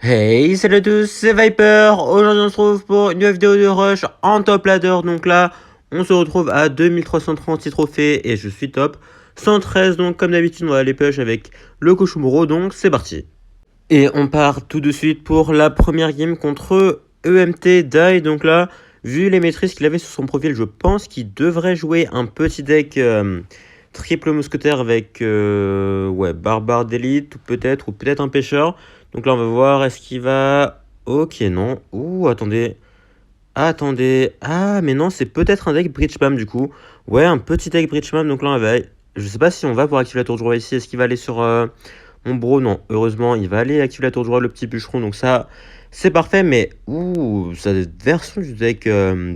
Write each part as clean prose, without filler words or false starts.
Hey, salut à tous, c'est Viper. Aujourd'hui, on se retrouve pour une nouvelle vidéo de Rush en top ladder. Donc là, on se retrouve à 2336 trophées et je suis top 113. Donc, comme d'habitude, on va aller push avec le Koshumuro. Donc, c'est parti. Et on part tout de suite pour la première game contre EMT Dai. Donc là, vu les maîtrises qu'il avait sur son profil, je pense qu'il devrait jouer un petit deck triple mousquetaire avec ouais, barbare d'élite, ou peut-être un pêcheur. Donc là, on va voir, est-ce qu'il va... Ok, non. Ouh, attendez. Attendez. Ah, mais non, c'est peut-être un deck Bridge Spam, du coup. Ouais, un petit deck Bridge Spam. Donc là, on va... Je sais pas si on va pour activer la tour de roi ici. Est-ce qu'il va aller sur mon bro? Non, heureusement, il va aller activer la tour de roi, le petit bûcheron. Donc ça, c'est parfait. Mais, ouh, cette version du deck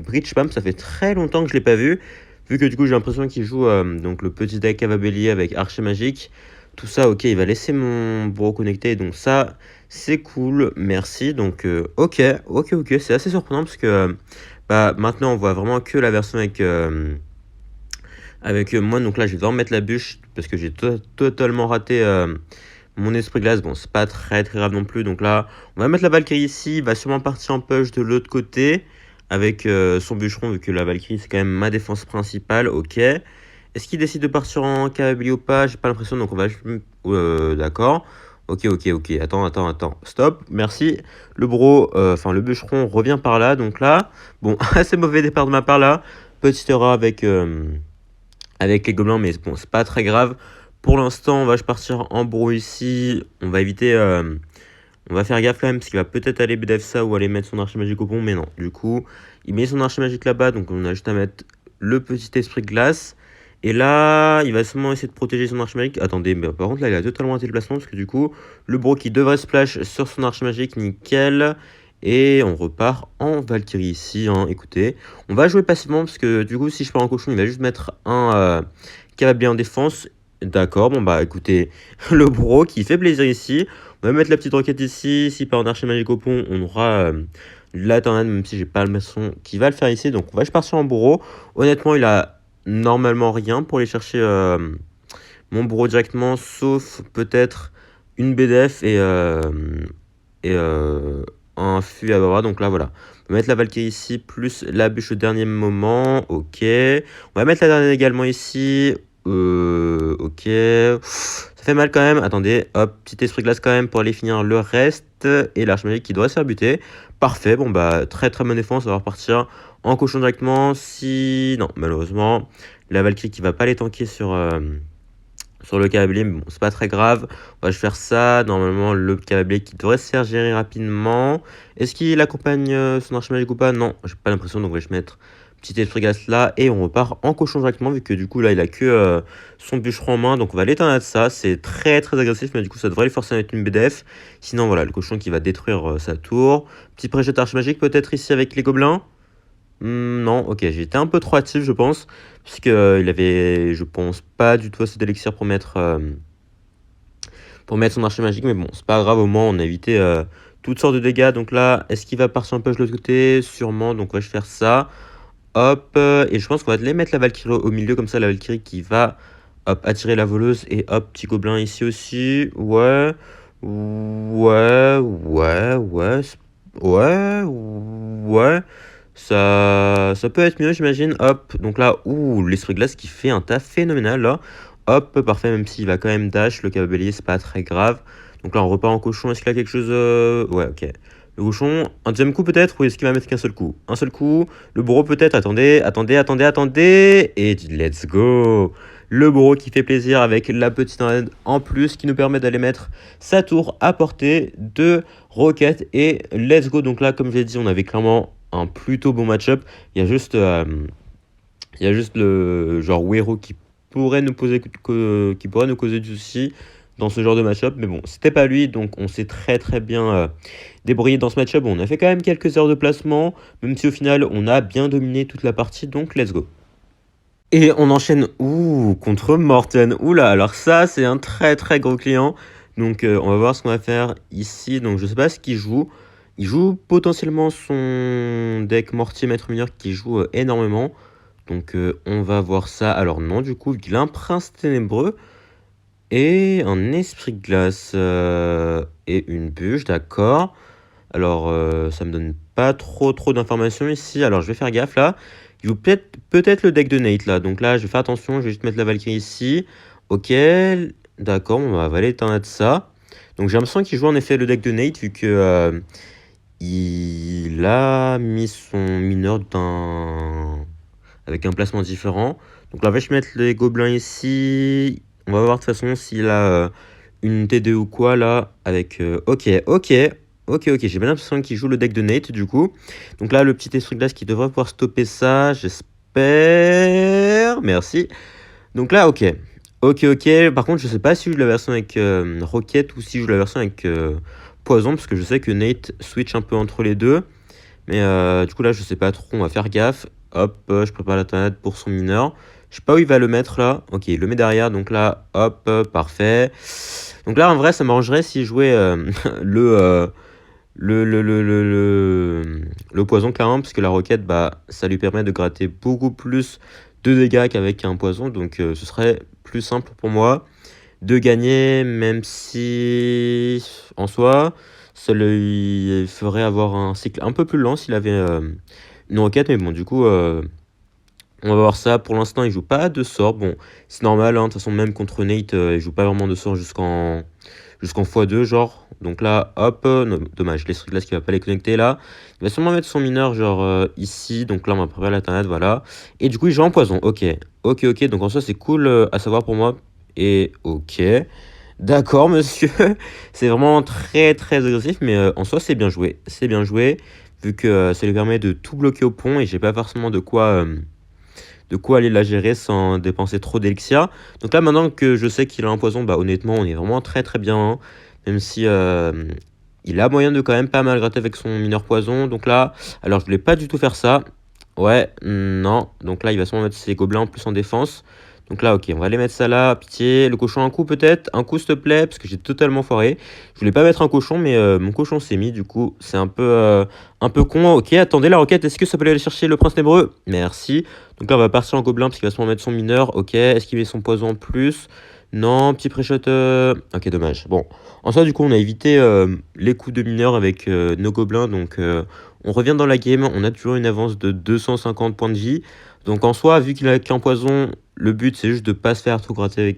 Bridge Spam, ça fait très longtemps que je l'ai pas vu. Vu que du coup, j'ai l'impression qu'il joue donc le petit deck Cavabellier avec Archer Magique. Tout ça, ok, il va laisser mon bro connecté. Donc ça... C'est cool, merci. Donc, ok, c'est assez surprenant parce que bah, maintenant on voit vraiment que la version avec moi. Donc là, je vais devoir mettre la bûche parce que j'ai totalement raté mon esprit glace. Bon, c'est pas très grave non plus. Donc là, on va mettre la Valkyrie ici. Il va sûrement partir en push de l'autre côté avec son bûcheron, vu que la Valkyrie c'est quand même ma défense principale. Ok. Est-ce qu'il décide de partir en cavalier ou pas? J'ai pas l'impression, donc on va... d'accord. Ok. Attends. Stop, merci. Le bro, enfin le bûcheron revient par là. Donc là, bon, assez mauvais départ de ma part là. Petite erreur avec les gobelins, mais bon, c'est pas très grave. Pour l'instant, on va partir en bro ici. On va éviter... on va faire gaffe quand même, parce qu'il va peut-être aller BDF ça ou aller mettre son archer magique au pont, mais non. Du coup, il met son archer magique là-bas, donc on a juste à mettre le petit esprit glace. Et là, il va sûrement essayer de protéger son archer magique. Attendez, mais par contre, là, il a totalement raté le placement, parce que du coup, le bro qui devrait splash sur son archer magique, nickel. Et on repart en Valkyrie ici, hein. Écoutez, on va jouer passivement, parce que du coup, si je pars en cochon, il va juste mettre un cavalier en défense. D'accord, bon bah écoutez, le bro qui fait plaisir ici. On va mettre la petite roquette ici. Si par en archer magique au pont, on aura la tornade, même si j'ai pas le maçon qui va le faire ici. Donc on va partir en bourreau. Honnêtement, il a normalement rien pour aller chercher mon bourreau directement, sauf peut-être une BDF et un fût à bras. Donc là, voilà. On va mettre la Valkyrie ici, plus la bûche au dernier moment. Ok. On va mettre la dernière également ici. Ok. Ça fait mal quand même. Attendez, hop, petit esprit glace quand même pour aller finir le reste. Et l'arche magique qui doit se faire buter. Parfait, bon bah très bonne défense. On va repartir en cochon directement. Si... Non, malheureusement, la Valkyrie qui va pas les tanker sur le câblier, mais bon, c'est pas très grave. On va faire ça. Normalement, le câblier qui devrait se faire gérer rapidement. Est-ce qu'il accompagne son archer magique ou pas? Non, j'ai pas l'impression, donc je vais mettre petit esprit glace là et on repart en cochon directement, vu que du coup là il a que son bûcheron en main, donc on va l'éteindre de ça. C'est très agressif, mais du coup ça devrait lui forcer à mettre une BDF. Sinon voilà, le cochon qui va détruire sa tour. Petit préjet arche magique peut-être ici avec les gobelins. Non, ok, j'ai été un peu trop hâtif, je pense, puisque il avait, je pense, pas du tout assez d'élixir pour mettre son archer magique, mais bon, c'est pas grave, au moins on a évité toutes sortes de dégâts. Donc là, est-ce qu'il va partir un peu de l'autre côté? Sûrement, donc on va faire ça. Hop, et je pense qu'on va les mettre la Valkyrie au milieu, comme ça la Valkyrie qui va hop, attirer la voleuse, et hop, petit gobelin ici aussi. Ouais. Ça peut être mieux, j'imagine. Hop, donc là, ouh, l'esprit glace qui fait un taf phénoménal là. Hop, parfait, même s'il va quand même dash, le cavalier, c'est pas très grave. Donc là, on repart en cochon. Est-ce qu'il a quelque chose Ouais, ok. Le cochon, un deuxième coup peut-être, ou est-ce qu'il va mettre qu'un seul coup? Un seul coup. Le bourreau peut-être, attendez. Et let's go. Le bourreau qui fait plaisir avec la petite tornade en plus qui nous permet d'aller mettre sa tour à portée de roquette. Et let's go. Donc là, comme je l'ai dit, on avait clairement un plutôt bon match-up. Il y a juste le genre Wero qui pourrait nous causer du souci dans ce genre de match-up. Mais bon, c'était pas lui, donc on s'est très bien débrouillé dans ce match-up. Bon, on a fait quand même quelques heures de placement, même si au final, on a bien dominé toute la partie, donc let's go. Et on enchaîne contre Morten. Oula, alors ça, c'est un très gros client. Donc on va voir ce qu'on va faire ici. Donc je sais pas ce qu'il joue. Il joue potentiellement son deck Mortier Maître Mineur qui joue énormément. Donc on va voir ça. Alors non, du coup, il a un prince ténébreux. Et un esprit de glace et une bûche, d'accord. Alors, ça me donne pas trop d'informations ici. Alors, je vais faire gaffe là. Il joue peut-être le deck de Nate là. Donc là, je vais faire attention. Je vais juste mettre la Valkyrie ici. Ok, d'accord. On va aller éteindre de ça. Donc, j'ai l'impression qu'il joue en effet le deck de Nate vu que il a mis son mineur avec un placement différent. Donc là, je vais mettre les gobelins ici. On va voir de toute façon s'il a une T2 ou quoi là. Avec. Ok. J'ai bien l'impression qu'il joue le deck de Nate du coup. Donc là, le petit esprit de glace qui devrait pouvoir stopper ça. J'espère. Merci. Donc là, ok. Par contre, je sais pas si je joue la version avec Rocket ou si je joue la version avec Poison. Parce que je sais que Nate switch un peu entre les deux. Mais du coup, là, je sais pas trop. On va faire gaffe. Hop, je prépare la tornade pour son mineur. Je sais pas où il va le mettre là. Ok, il le met derrière. Donc là, hop, parfait. Donc là, en vrai, ça m'arrangerait s'il jouait le, le poison carrément. Parce que la roquette, bah, ça lui permet de gratter beaucoup plus de dégâts qu'avec un poison. Donc ce serait plus simple pour moi de gagner. Même si en soi, ça lui ferait avoir un cycle un peu plus lent s'il avait une roquette. Mais bon, du coup. On va voir ça. Pour l'instant, il joue pas de sort. Bon, c'est normal, hein. De toute façon, même contre Nate, il joue pas vraiment de sort jusqu'en x2, genre. Donc là, hop, dommage, les Glass qui va pas les connecter là. Il va sûrement mettre son mineur, genre ici. Donc là, on va préparer la tornade, voilà. Et du coup, il joue en poison. Ok. Donc en soi, c'est cool à savoir pour moi. Et ok. D'accord, monsieur. C'est vraiment très agressif, mais en soi, c'est bien joué. C'est bien joué, vu que ça lui permet de tout bloquer au pont et j'ai pas forcément de quoi aller la gérer sans dépenser trop d'élixir. Donc là, maintenant que je sais qu'il a un poison, bah honnêtement, on est vraiment très bien, hein. Même si il a moyen de quand même pas mal gratter avec son mineur poison. Donc là, alors je voulais pas du tout faire ça. Ouais, non. Donc là, il va sûrement mettre ses gobelins en plus en défense. Donc là, ok, on va aller mettre ça là. Pitié, le cochon, un coup peut-être. Un coup, s'il te plaît, parce que j'ai totalement foiré. Je voulais pas mettre un cochon, mais mon cochon s'est mis. Du coup, c'est un peu con. Ok, attendez, la roquette, est-ce que ça peut aller chercher le prince nébreux? Merci. Donc là, on va partir en gobelin, parce qu'il va sûrement mettre son mineur. Ok, est-ce qu'il met son poison en plus? Non, petit pré-shot. Ok, dommage. Bon, en soi, du coup, on a évité les coups de mineur avec nos gobelins. Donc, on revient dans la game. On a toujours une avance de 250 points de vie. Donc, en soi, vu qu'il a qu'un poison, le but, c'est juste de pas se faire trop gratter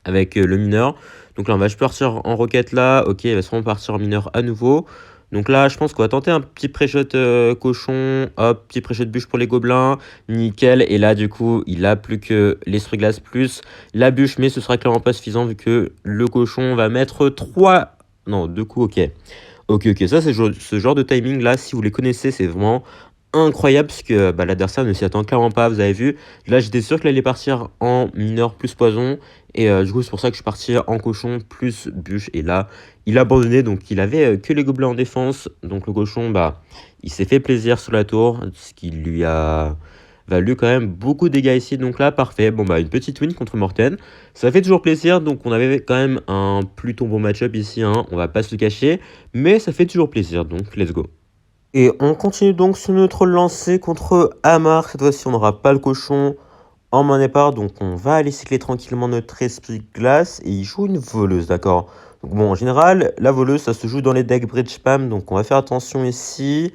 avec le mineur. Donc là, on va juste partir en roquette là. Ok, il va sûrement partir en mineur à nouveau. Donc là, je pense qu'on va tenter un petit pré-shot cochon. Hop, petit pré-shot bûche pour les gobelins. Nickel. Et là, du coup, il a plus que l'esprit glace plus la bûche. Mais ce sera clairement pas suffisant vu que le cochon va mettre 3... Non, 2 coups, ok. Ok, ça, c'est ce genre de timing là. Si vous les connaissez, c'est vraiment incroyable parce que bah, l'adversaire ne s'y attend clairement pas, vous avez vu. Là, j'étais sûr qu'il allait partir en mineur plus poison. Et du coup, c'est pour ça que je suis parti en cochon plus bûche. Et là, il a abandonné. Donc, il avait que les gobelins en défense. Donc, le cochon, bah, il s'est fait plaisir sur la tour. Ce qui lui a valu quand même beaucoup de dégâts ici. Donc là, parfait. Bon, bah, une petite win contre Morten. Ça fait toujours plaisir. Donc, on avait quand même un plutôt bon match-up ici, hein. On va pas se le cacher. Mais ça fait toujours plaisir. Donc, let's go. Et on continue donc sur notre lancée contre Amar. Cette fois-ci, on n'aura pas le cochon en main départ. Donc, on va aller cycler tranquillement notre esprit de glace. Et il joue une voleuse, d'accord. Donc, bon, en général, la voleuse, ça se joue dans les decks bridge spam. Donc, on va faire attention ici.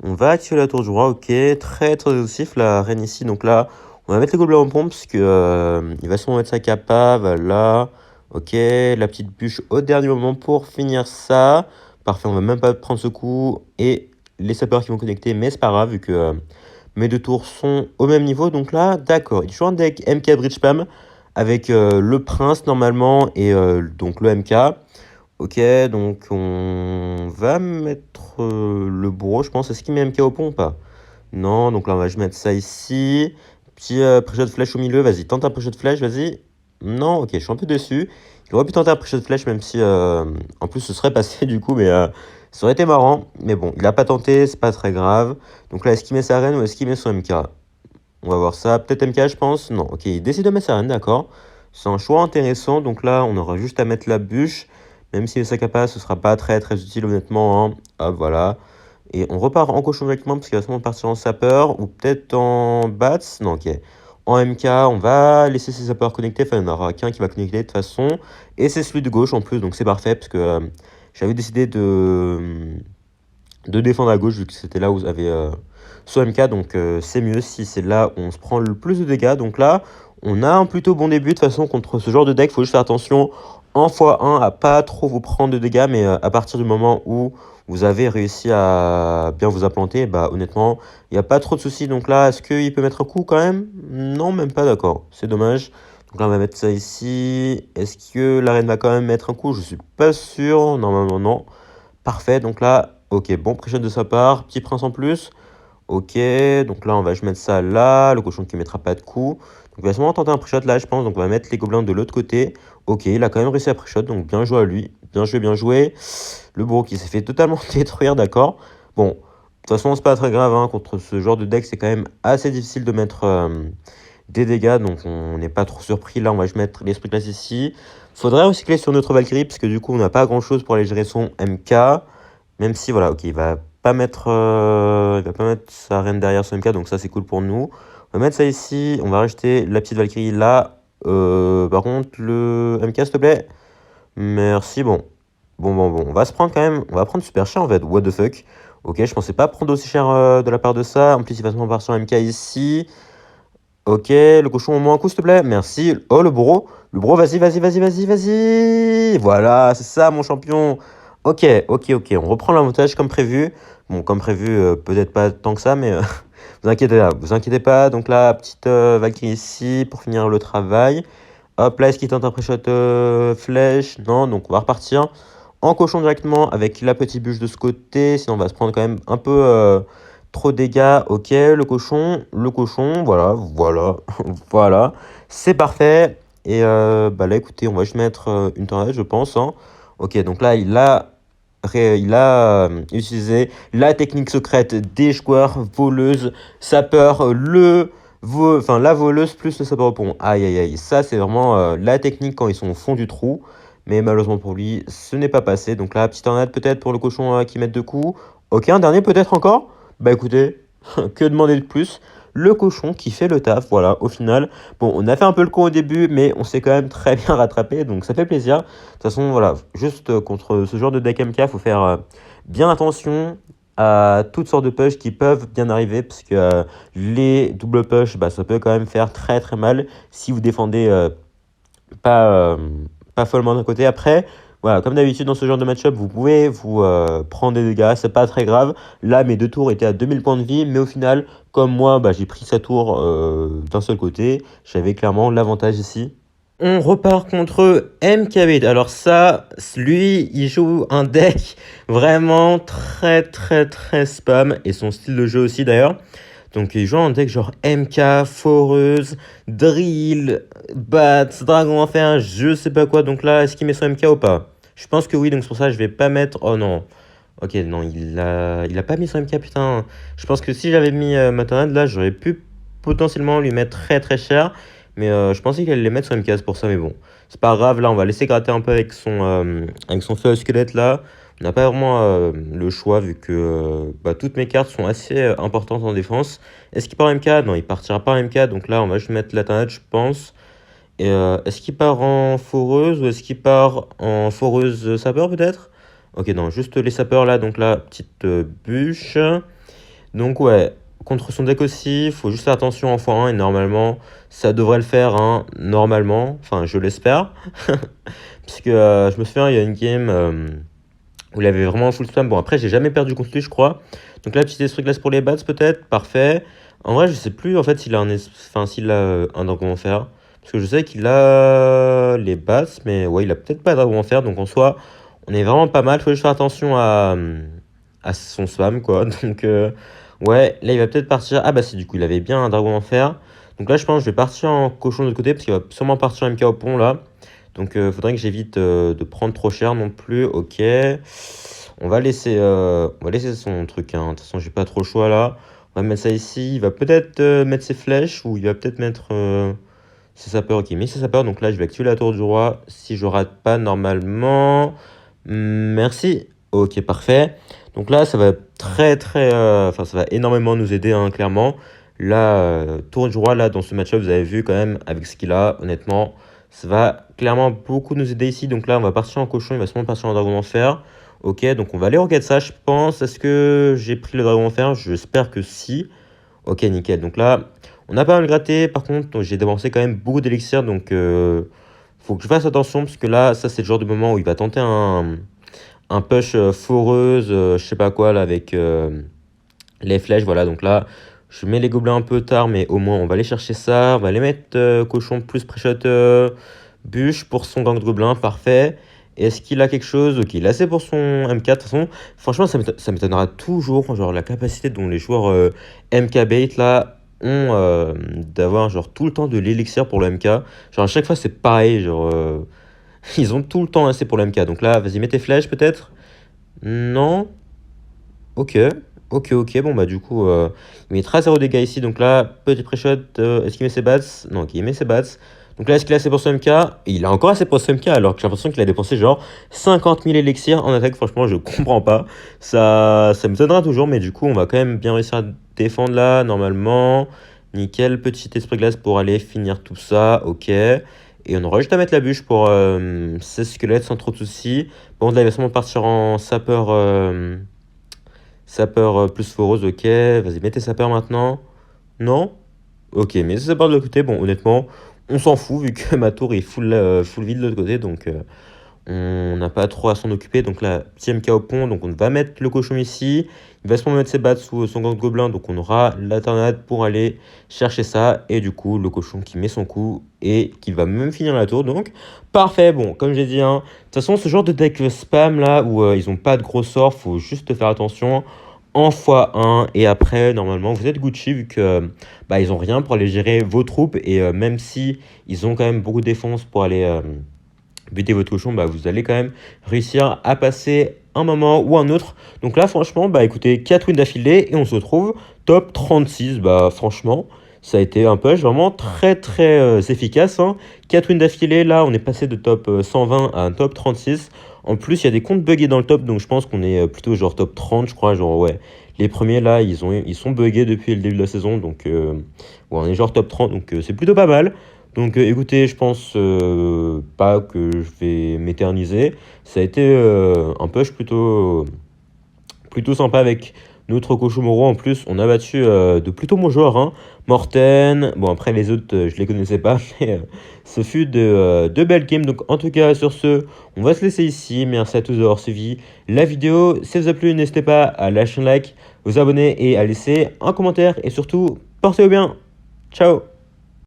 On va activer la tour du roi. Ok, très exhaustif, la reine ici. Donc là, on va mettre les gobelins en pompe. Parce que il va sûrement mettre sa capa. Voilà. Ok, la petite bûche au dernier moment pour finir ça. Parfait, on va même pas prendre ce coup. Et les sapeurs qui vont connecter, mais c'est pas grave vu que mes deux tours sont au même niveau. Donc là, d'accord, il joue un deck MK Bridge Spam avec le prince normalement et donc le MK. Ok, donc on va mettre le bourreau, je pense. Est-ce qu'il met MK au pont ou pas? Non, donc là on va juste mettre ça ici. Petit pré-shot de flèche au milieu, vas-y, tente un pré-shot de flèche, vas-y. Non, ok, je suis un peu déçu. Il aurait pu tenter un pré-shot de flèche, même si en plus ce serait passé du coup, mais ça aurait été marrant. Mais bon, il a pas tenté, c'est pas très grave. Donc là, est-ce qu'il met sa reine ou est-ce qu'il met son MK? On va voir ça. Peut-être MK, je pense. Non, ok, il décide de mettre sa reine, d'accord. C'est un choix intéressant. Donc là, on aura juste à mettre la bûche. Même si sa capa, ce sera pas très utile, honnêtement, hein. Hop, voilà. Et on repart en cochon directement parce qu'il va sûrement partir en sapeur ou peut-être en bats. Non, ok. en MK. On va laisser ses sapeurs connectés. Enfin, il n'y en aura qu'un qui va connecter de toute façon. Et c'est celui de gauche en plus, donc c'est parfait parce que j'avais décidé de défendre à gauche vu que c'était là où vous avez ce MK. Donc c'est mieux si c'est là où on se prend le plus de dégâts. Donc là, on a un plutôt bon début. De toute façon, contre ce genre de deck, il faut juste faire attention en x1 à pas trop vous prendre de dégâts. Mais à partir du moment où vous avez réussi à bien vous implanter, bah honnêtement, il n'y a pas trop de soucis. Donc là, est-ce qu'il peut mettre un coup quand même? Non, même pas, d'accord. C'est dommage. Donc là, on va mettre ça ici. Est-ce que la reine va quand même mettre un coup? Je suis pas sûr. Normalement, non. Parfait. Donc là, ok, bon pré-shot de sa part. Petit prince en plus. Ok, donc là, je mettre ça là. Le cochon qui mettra pas de coup. Donc il va sûrement tenter un pré-shot là, je pense. Donc on va mettre les gobelins de l'autre côté. Ok, il a quand même réussi à pré-shot. Donc bien joué à lui. Bien joué, bien joué. Le bourreau qui s'est fait totalement détruire, d'accord. Bon, de toute façon, c'est pas très grave. Hein. Contre ce genre de deck, c'est quand même assez difficile de mettre des dégâts. Donc on n'est pas trop surpris. Là, on va mettre l'esprit classe ici. Faudrait recycler sur notre Valkyrie. Parce que du coup, on n'a pas grand chose pour aller gérer son MK. Même si, voilà, ok, il va pas mettre sa reine derrière son MK. Donc ça, c'est cool pour nous. On va mettre ça ici. On va rajouter la petite Valkyrie là. Par contre, le MK, s'il te plaît. Merci, bon. Bon. On va se prendre quand même. On va prendre super cher en fait. What the fuck. Ok, je pensais pas prendre aussi cher de la part de ça. En plus, il va se prendre par sur MK ici. Ok, le cochon au moins un coup, s'il te plaît. Merci. Oh, le bourreau. Le bourreau, vas-y. Voilà, c'est ça, mon champion. Ok. On reprend l'avantage comme prévu. Bon, comme prévu, peut-être pas tant que ça, mais vous inquiétez pas. Donc là, petite Valkyrie ici pour finir le travail. Hop, là, est-ce qu'il tente un pré-shot flèche? Non, donc on va repartir en cochon directement avec la petite bûche de ce côté. Sinon, on va se prendre quand même un peu trop de dégâts. Ok, le cochon, voilà. C'est parfait. Et bah là, écoutez, on va juste mettre une tornade, je pense. Hein. Ok, donc là, il a utilisé la technique secrète des joueurs, voleuse, sapeur, la voleuse plus le sapeur au pont. Aïe. Ça, c'est vraiment la technique quand ils sont au fond du trou. Mais malheureusement pour lui, ce n'est pas passé. Donc là, petite tornade peut-être pour le cochon qui met deux coups. Ok, un dernier peut-être encore. Bah écoutez, que demander de plus? Le cochon qui fait le taf, voilà, au final. Bon, on a fait un peu le con au début, mais on s'est quand même très bien rattrapé, donc ça fait plaisir. De toute façon, voilà, juste contre ce genre de deck MK, il faut faire bien attention à toutes sortes de push qui peuvent bien arriver, parce que les double push, bah, ça peut quand même faire très très mal si vous défendez pas, pas follement d'un côté. Après, voilà, comme d'habitude dans ce genre de match-up, vous pouvez vous prendre des dégâts, c'est pas très grave. Là, mes deux tours étaient à 2000 points de vie, mais au final, comme moi, bah, j'ai pris sa tour d'un seul côté, j'avais clairement l'avantage ici. On repart contre MKB. Alors ça, lui, il joue un deck vraiment très très très spam, et son style de jeu aussi d'ailleurs. Donc il joue un deck genre MK, Foreuse, Drill, Bats, Dragon Enfer, je sais pas quoi. Donc là, est-ce qu'il met son MK ou pas? Je pense que oui, donc c'est pour ça que je vais pas mettre... Oh non. Ok, non, il a pas mis son MK, putain. Je pense que si j'avais mis ma tornade, là, j'aurais pu potentiellement lui mettre très très cher. Mais je pensais qu'il allait les mettre son MK, c'est pour ça, mais bon. C'est pas grave, là, on va laisser gratter un peu avec son feu squelette, là. On n'a pas vraiment le choix, vu que bah, toutes mes cartes sont assez importantes en défense. Est-ce qu'il part en MK? Non, il partira pas en MK, donc là, on va juste mettre la tornade, je pense. Et est-ce qu'il part en foreuse ou est-ce qu'il part en foreuse sapeur, peut-être? Ok, non, juste les sapeurs, là, donc là, petite bûche. Donc ouais, contre son deck aussi, il faut juste faire attention en x1 et normalement, ça devrait le faire, hein, normalement. Enfin, je l'espère. Puisque je me souviens, il y a une game où il avait vraiment full spam. Bon, après, j'ai jamais perdu contre lui, je crois. Donc là, petit esprit glace pour les bats, peut-être. Parfait. En vrai, je sais plus, en fait, s'il a un dragon enfer. Parce que je sais qu'il a les bats, mais ouais, il a peut-être pas de dragon enfer. Donc en soi, on est vraiment pas mal. Faut juste faire attention à son spam, quoi. Donc, ouais, là, il va peut-être partir. Ah, bah, si, du coup, il avait bien un dragon enfer. Donc là, je pense que je vais partir en cochon de l'autre côté, parce qu'il va sûrement partir en MK au pont, là. Donc, faudrait que j'évite de prendre trop cher non plus. Ok. On va laisser son truc. Hein. De toute façon, j'ai pas trop le choix là. On va mettre ça ici. Il va peut-être mettre ses flèches ou il va peut-être mettre ses sapeurs. Ok, il met ses sapeurs. Donc là, je vais activer la tour du roi. Si je rate pas normalement. Merci. Ok, parfait. Donc là, ça va très très. Enfin, ça va énormément nous aider, hein, clairement. la tour du roi là dans ce match-up. Vous avez vu quand même avec ce qu'il a, honnêtement, ça va clairement beaucoup nous aider ici. Donc là, on va partir en cochon, il va sûrement partir en dragon d'enfer. Ok, donc on va aller regarder ça, je pense. Est-ce que j'ai pris le dragon d'enfer? J'espère que si. Ok, nickel. Donc là, on a pas mal gratté. Par contre, donc, j'ai dépensé quand même beaucoup d'élixir. Donc, faut que je fasse attention. Parce que là, ça, c'est le genre de moment où il va tenter un push foreuse, je sais pas quoi, là, avec les flèches. Voilà, donc là, je mets les gobelins un peu tard. Mais au moins, on va aller chercher ça. On va aller mettre cochon plus pré-shot bûche pour son gang de gobelins. Parfait. Est-ce qu'il a quelque chose? Ok, il a assez pour son MK. De toute façon, franchement, ça m'étonnera toujours, genre, la capacité dont les joueurs MK bait, là, ont d'avoir, genre, tout le temps de l'élixir pour le MK. Genre, à chaque fois, c'est pareil, genre, ils ont tout le temps assez pour le MK. Donc là, vas-y, mets tes flèches, peut-être? Non? Ok. Ok, ok, bon, bah, du coup, il mettra 0 dégâts ici. Donc là, petit pré-shot, est-ce qu'il met ses bats? Non, ok, il met ses bats. Donc là, est-ce qu'il a assez pour son MK? Et il a encore assez pour son MK, alors que j'ai l'impression qu'il a dépensé genre 50 000 élixirs en attaque. Franchement, je comprends pas. Ça me donnera toujours, mais du coup, on va quand même bien réussir à défendre là, normalement. Nickel, petit esprit glace pour aller finir tout ça. Ok. Et on aura juste à mettre la bûche pour 16 squelettes sans trop de soucis. Bon, là, il va sûrement partir en sapeur. Sapeur plus foreuse, ok. Vas-y, mets tes sapeurs maintenant. Non? Ok, mais ça part de l'autre côté. Bon, honnêtement, on s'en fout vu que ma tour est full vide de l'autre côté. Donc, on n'a pas trop à s'en occuper. Donc là, petit MK au pont. Donc, on va mettre le cochon ici. Il va se mettre ses bats sous son gang de gobelins. Donc, on aura la tornade pour aller chercher ça. Et du coup, le cochon qui met son coup et qui va même finir la tour. Donc, parfait. Bon, comme j'ai dit, hein, de toute façon, ce genre de deck spam là où ils ont pas de gros sorts, faut juste faire attention en x1 et après normalement vous êtes Gucci vu que bah, ils ont rien pour aller gérer vos troupes et même si ils ont quand même beaucoup de défense pour aller buter votre cochon, bah, vous allez quand même réussir à passer un moment ou un autre. Donc là franchement bah écoutez 4 wins d'affilée et on se retrouve top 36. Bah franchement ça a été un push vraiment très efficace, hein. 4 wins d'affilée, là on est passé de top 120 à un top 36. En plus, il y a des comptes buggés dans le top, donc je pense qu'on est plutôt genre top 30, je crois. Genre, ouais, les premiers là, ils sont buggés depuis le début de la saison, donc ouais, on est genre top 30, donc c'est plutôt pas mal. Donc écoutez, je pense pas que je vais m'éterniser. Ça a été un push plutôt sympa avec notre cochon Moro. En plus, on a battu de plutôt bons joueurs, hein. Morten, bon après les autres, je les connaissais pas, mais ce fut de belles games. Donc en tout cas, sur ce, on va se laisser ici. Merci à tous d'avoir suivi la vidéo. Si ça vous a plu, n'hésitez pas à lâcher un like, vous abonner et à laisser un commentaire. Et surtout, portez-vous bien. Ciao!